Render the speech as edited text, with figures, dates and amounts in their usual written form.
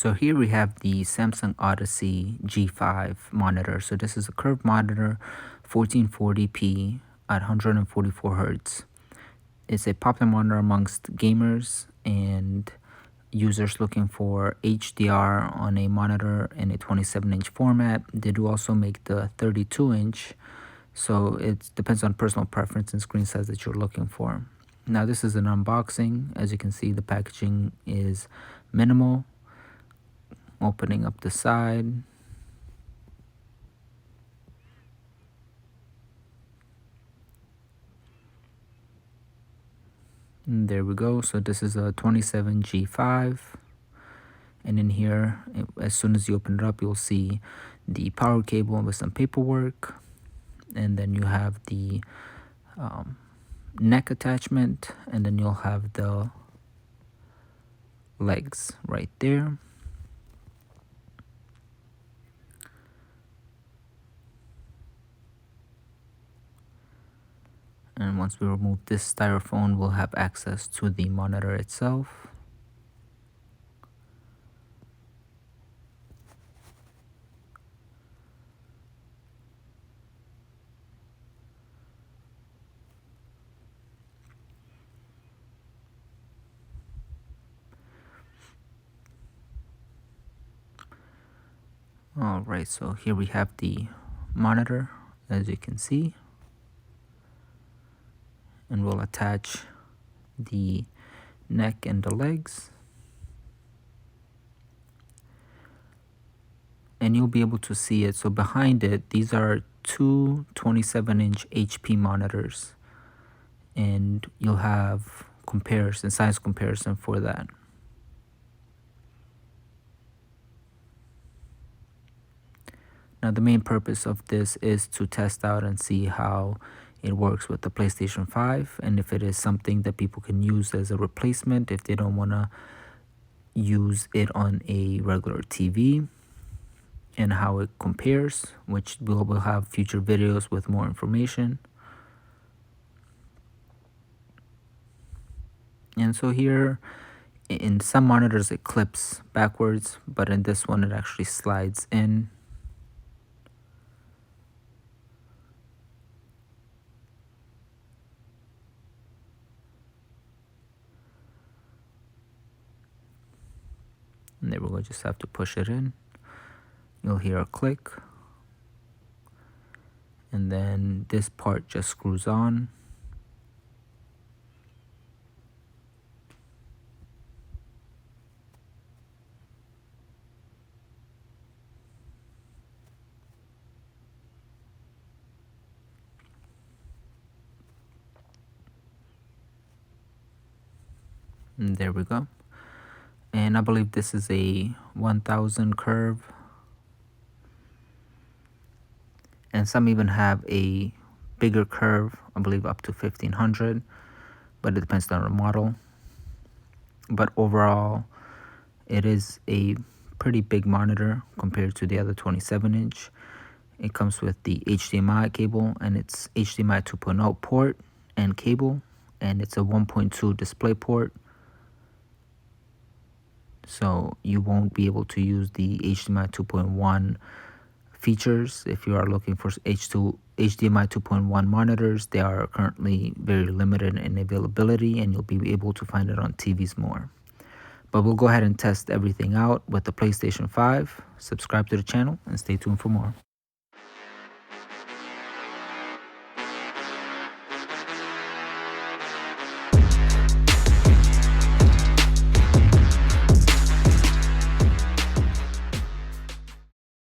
So here we have the Samsung Odyssey G5 monitor. So this is a curved monitor, 1440p at 144 hertz. It's a popular monitor amongst gamers and users looking for HDR on a monitor in a 27-inch format. They do also make the 32-inch, so it depends on personal preference and screen size that you're looking for. Now this is an unboxing. As you can see, the packaging is minimal. Opening up the side. And there we go. So this is a 27 G5. And in here, as soon as you open it up, you'll see the power cable with some paperwork. And then you have the neck attachment. And then you'll have the legs right there. And once we remove this styrofoam, we'll have access to the monitor itself. Alright, so here we have the monitor, as you can see. And we'll attach the neck and the legs, and you'll be able to see it. So behind it, these are two 27-inch HP monitors, and you'll have comparison, size comparison for that. Now the main purpose of this is to test out and see how it works with the PlayStation 5, and if it is something that people can use as a replacement if they don't want to use it on a regular TV, and how it compares, which we'll have future videos with more information. And so here, in some monitors it clips backwards, but in this one it actually slides in. And there we go, just have to push it in. You'll hear a click. And then this part just screws on. And there we go. And I believe this is a 1000 curve. And some even have a bigger curve, I believe up to 1500, but it depends on the model. But overall, it is a pretty big monitor compared to the other 27-inch. It comes with the HDMI cable, and it's HDMI 2.0 port and cable, and it's a 1.2 display port. So you won't be able to use the HDMI 2.1 features if you are looking for HDMI 2.1 monitors. They are currently very limited in availability, and you'll be able to find it on TVs more. But we'll go ahead and test everything out with the PlayStation 5. Subscribe to the channel and stay tuned for more.